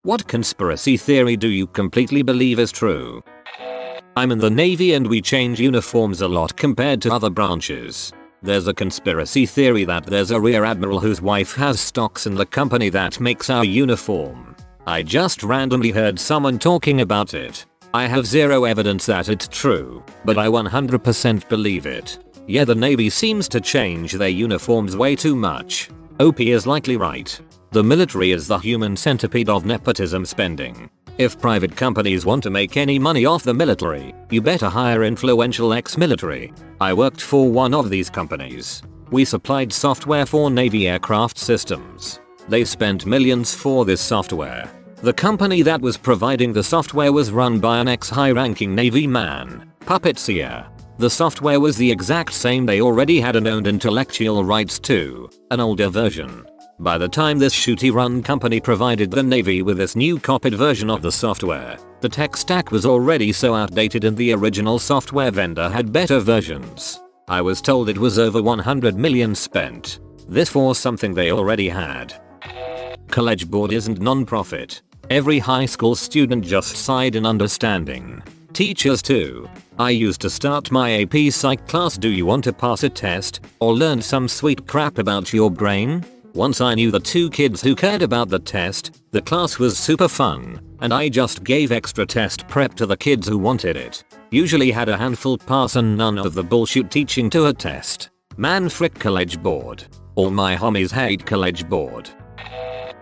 What conspiracy theory do you completely believe is true? I'm in the Navy and we change uniforms a lot compared to other branches. There's a conspiracy theory that there's a rear admiral whose wife has stocks in the company that makes our uniform. I just randomly heard someone talking about it. I have zero evidence that it's true, but I 100% believe it. Yeah, the Navy seems to change their uniforms way too much. OP is likely right. The military is the human centipede of nepotism spending. If private companies want to make any money off the military, you better hire influential ex-military. I worked for one of these companies. We supplied software for Navy aircraft systems. They spent millions for this software. The company that was providing the software was run by an ex-high-ranking Navy man, puppet seer. The software was the exact same they already had and owned intellectual rights to, an older version. By the time this shooty-run company provided the Navy with this new copied version of the software, the tech stack was already so outdated and the original software vendor had better versions. I was told it was over 100 million spent. This for something they already had. College board isn't non-profit. Every high school student just sighed in understanding. Teachers too. I used to start my AP Psych class, do you want to pass a test or learn some sweet crap about your brain? Once I knew the two kids who cared about the test, the class was super fun, and I just gave extra test prep to the kids who wanted it. Usually had a handful pass and none of the bullshit teaching to a test. Man, frick college board. All my homies hate college board.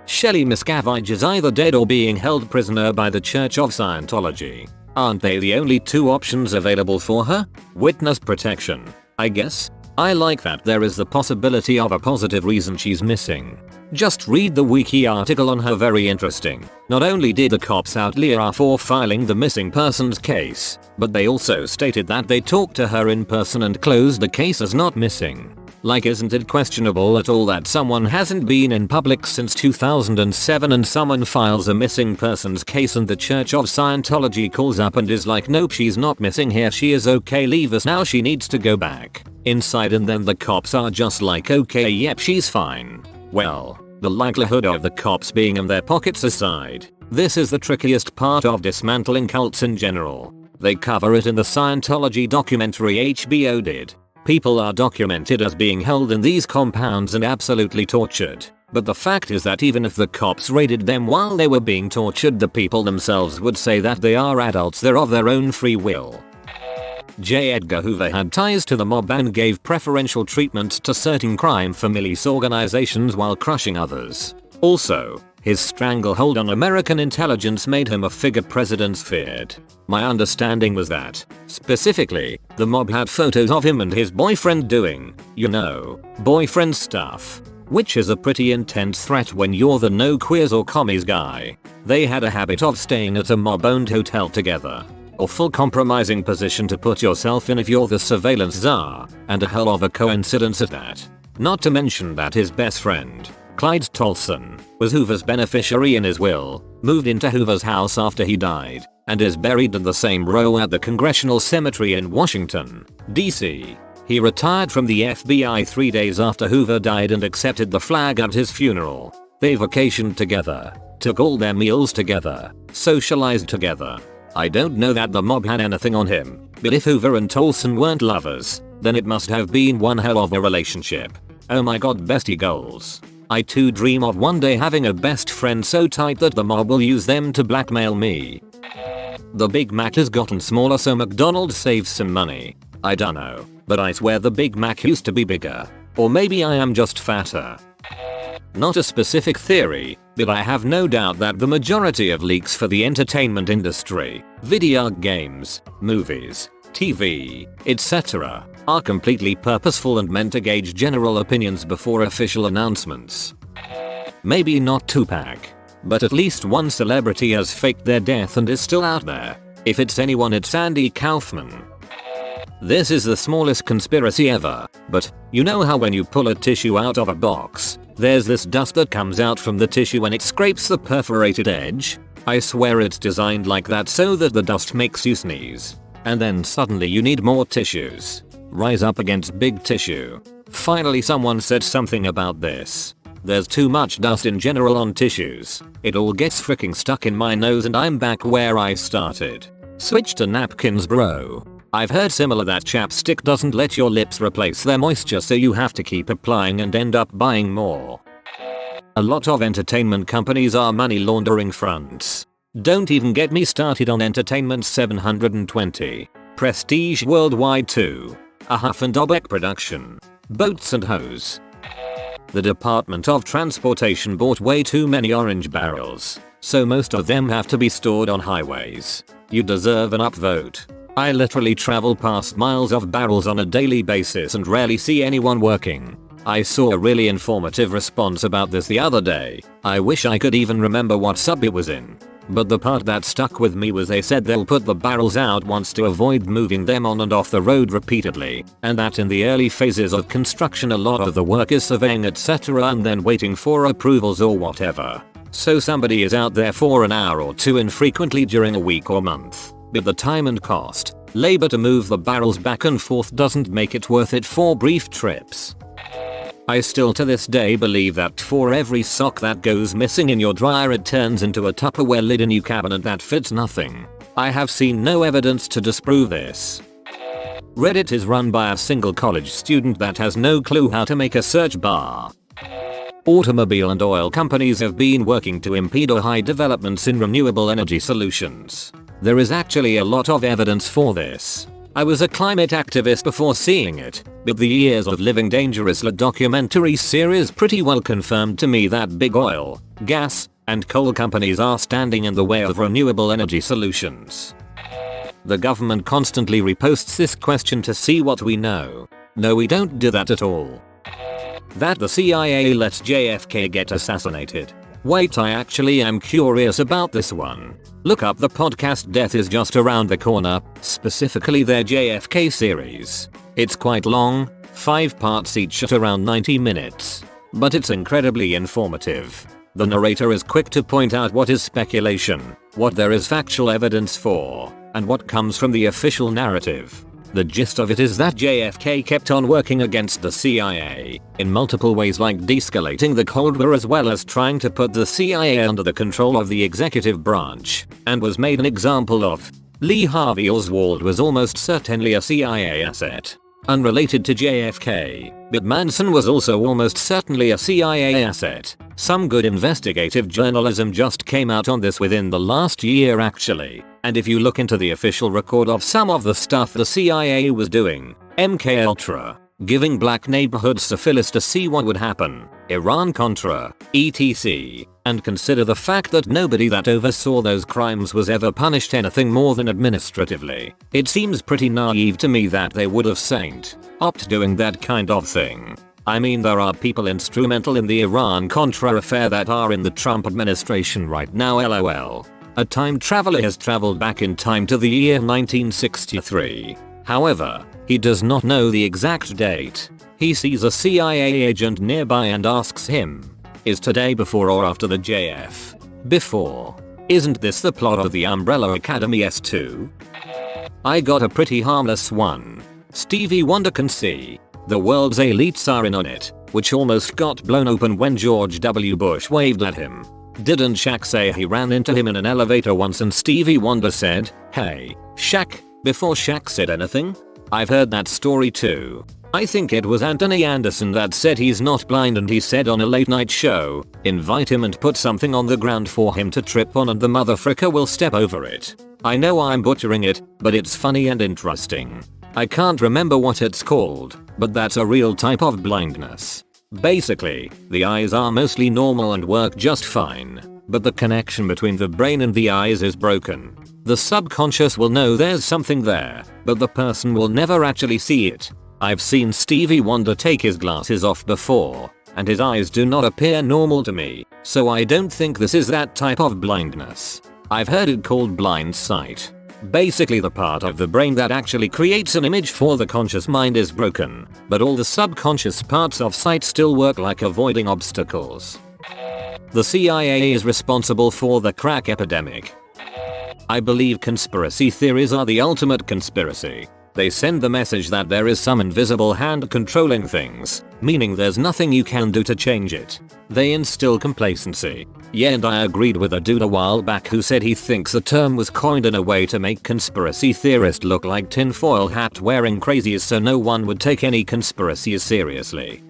Shelly Miscavige is either dead or being held prisoner by the Church of Scientology. Aren't they the only two options available for her? Witness protection, I guess? I like that there is the possibility of a positive reason she's missing. Just read the wiki article on her, very interesting. Not only did the cops outlie her for filing the missing persons case, but they also stated that they talked to her in person and closed the case as not missing. Like, isn't it questionable at all that someone hasn't been in public since 2007 and someone files a missing persons case and the Church of Scientology calls up and is like, nope, she's not missing here, she is okay, leave us now, she needs to go back inside, and then the cops are just like, okay, yep, she's fine. Well, the likelihood of the cops being in their pockets aside, this is the trickiest part of dismantling cults in general. They cover it in the Scientology documentary HBO did. People are documented as being held in these compounds and absolutely tortured. But the fact is that even if the cops raided them while they were being tortured, the people themselves would say that they are adults, they're of their own free will. J. Edgar Hoover had ties to the mob and gave preferential treatment to certain crime families organizations while crushing others. Also, his stranglehold on American intelligence made him a figure presidents feared. My understanding was that, specifically, the mob had photos of him and his boyfriend doing, you know, boyfriend stuff. Which is a pretty intense threat when you're the no queers or commies guy. They had a habit of staying at a mob-owned hotel together. Awful compromising position to put yourself in if you're the surveillance czar, and a hell of a coincidence at that. Not to mention that his best friend, Clyde Tolson, was Hoover's beneficiary in his will, moved into Hoover's house after he died, and is buried in the same row at the Congressional Cemetery in Washington, D.C. He retired from the FBI 3 days after Hoover died and accepted the flag at his funeral. They vacationed together, took all their meals together, socialized together. I don't know that the mob had anything on him, but if Hoover and Tolson weren't lovers, then it must have been one hell of a relationship. Oh my god, bestie goals. I too dream of one day having a best friend so tight that the mob will use them to blackmail me. The Big Mac has gotten smaller so McDonald's saves some money. I dunno, but I swear the Big Mac used to be bigger. Or maybe I am just fatter. Not a specific theory, but I have no doubt that the majority of leaks for the entertainment industry, video games, movies, TV, etc., are completely purposeful and meant to gauge general opinions before official announcements. Maybe not Tupac, but at least one celebrity has faked their death and is still out there. If it's anyone, it's Andy Kaufman. This is the smallest conspiracy ever, but you know how when you pull a tissue out of a box, there's this dust that comes out from the tissue when it scrapes the perforated edge? I swear it's designed like that so that the dust makes you sneeze. And then suddenly you need more tissues. Rise up against big tissue. Finally someone said something about this. There's too much dust in general on tissues. It all gets freaking stuck in my nose and I'm back where I started. Switch to napkins, bro. I've heard similar that chapstick doesn't let your lips replace their moisture, so you have to keep applying and end up buying more. A lot of entertainment companies are money laundering fronts. Don't even get me started on Entertainment 720. Prestige Worldwide 2. A Huff and Dobek production. Boats and Hose. The Department of Transportation bought way too many orange barrels, so most of them have to be stored on highways. You deserve an upvote. I literally travel past miles of barrels on a daily basis and rarely see anyone working. I saw a really informative response about this the other day. I wish I could even remember what sub it was in. But the part that stuck with me was they said they'll put the barrels out once to avoid moving them on and off the road repeatedly, and that in the early phases of construction a lot of the work is surveying etc and then waiting for approvals or whatever. So somebody is out there for an hour or two infrequently during a week or month, but the time and cost, labor to move the barrels back and forth doesn't make it worth it for brief trips. I still to this day believe that for every sock that goes missing in your dryer it turns into a Tupperware lid in your cabinet that fits nothing. I have seen no evidence to disprove this. Reddit is run by a single college student that has no clue how to make a search bar. Automobile and oil companies have been working to impede or hide developments in renewable energy solutions. There is actually a lot of evidence for this. I was a climate activist before seeing it, but the Years of Living Dangerously documentary series pretty well confirmed to me that big oil, gas, and coal companies are standing in the way of renewable energy solutions. The government constantly reposts this question to see what we know. No, we don't do that at all. That the CIA lets JFK get assassinated. Wait, I actually am curious about this one. Look up the podcast Death is Just Around the Corner, specifically their JFK series. It's quite long, 5 parts each at around 90 minutes. But it's incredibly informative. The narrator is quick to point out what is speculation, what there is factual evidence for, and what comes from the official narrative. The gist of it is that JFK kept on working against the CIA in multiple ways, like de-escalating the Cold War as well as trying to put the CIA under the control of the executive branch, and was made an example of. Lee Harvey Oswald was almost certainly a CIA asset, unrelated to JFK, but Manson was also almost certainly a CIA asset. Some good investigative journalism just came out on this within the last year actually, and if you look into the official record of some of the stuff the CIA was doing, MK Ultra, giving black neighborhoods syphilis to see what would happen, Iran-Contra, etc., and consider the fact that nobody that oversaw those crimes was ever punished anything more than administratively, it seems pretty naive to me that they would have opt doing that kind of thing. I mean, there are people instrumental in the Iran-Contra affair that are in the Trump administration right now, lol. A time traveler has traveled back in time to the year 1963. However, he does not know the exact date. He sees a CIA agent nearby and asks him, "Is today before or after the JF? Before. Isn't this the plot of the Umbrella Academy S2? I got a pretty harmless one. Stevie Wonder can see. The world's elites are in on it, which almost got blown open when George W. Bush waved at him. Didn't Shaq say he ran into him in an elevator once and Stevie Wonder said, 'Hey, Shaq,' before Shaq said anything? I've heard that story too. I think it was Anthony Anderson that said he's not blind, and he said on a late night show, invite him and put something on the ground for him to trip on and the motherfricker will step over it. I know I'm butchering it, but it's funny and interesting. I can't remember what it's called, but that's a real type of blindness. Basically, the eyes are mostly normal and work just fine, but the connection between the brain and the eyes is broken. The subconscious will know there's something there, but the person will never actually see it. I've seen Stevie Wonder take his glasses off before, and his eyes do not appear normal to me, so I don't think this is that type of blindness. I've heard it called blind sight. Basically, the part of the brain that actually creates an image for the conscious mind is broken, but all the subconscious parts of sight still work, like avoiding obstacles. The CIA is responsible for the crack epidemic. I believe conspiracy theories are the ultimate conspiracy. They send the message that there is some invisible hand controlling things, meaning there's nothing you can do to change it. They instill complacency. Yeah, and I agreed with a dude a while back who said he thinks the term was coined in a way to make conspiracy theorists look like tinfoil hat wearing crazies so no one would take any conspiracies seriously.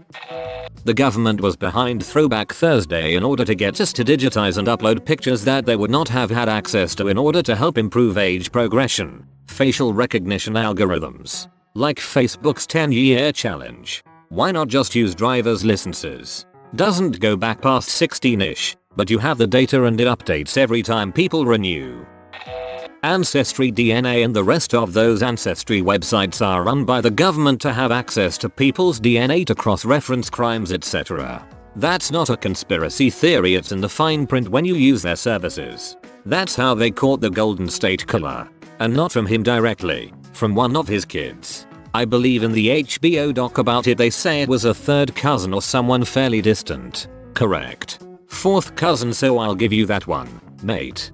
The government was behind Throwback Thursday in order to get us to digitize and upload pictures that they would not have had access to in order to help improve age progression. Facial recognition algorithms. Like Facebook's 10-year challenge. Why not just use driver's licenses? Doesn't go back past 16ish, but you have the data and it updates every time people renew. Ancestry DNA and the rest of those ancestry websites are run by the government to have access to people's DNA to cross-reference crimes, etc. That's not a conspiracy theory, it's in the fine print when you use their services. That's how they caught the Golden State Killer. And not from him directly, from one of his kids. I believe in the HBO doc about it they say it was a third cousin or someone fairly distant. Correct. Fourth cousin, so I'll give you that one, mate.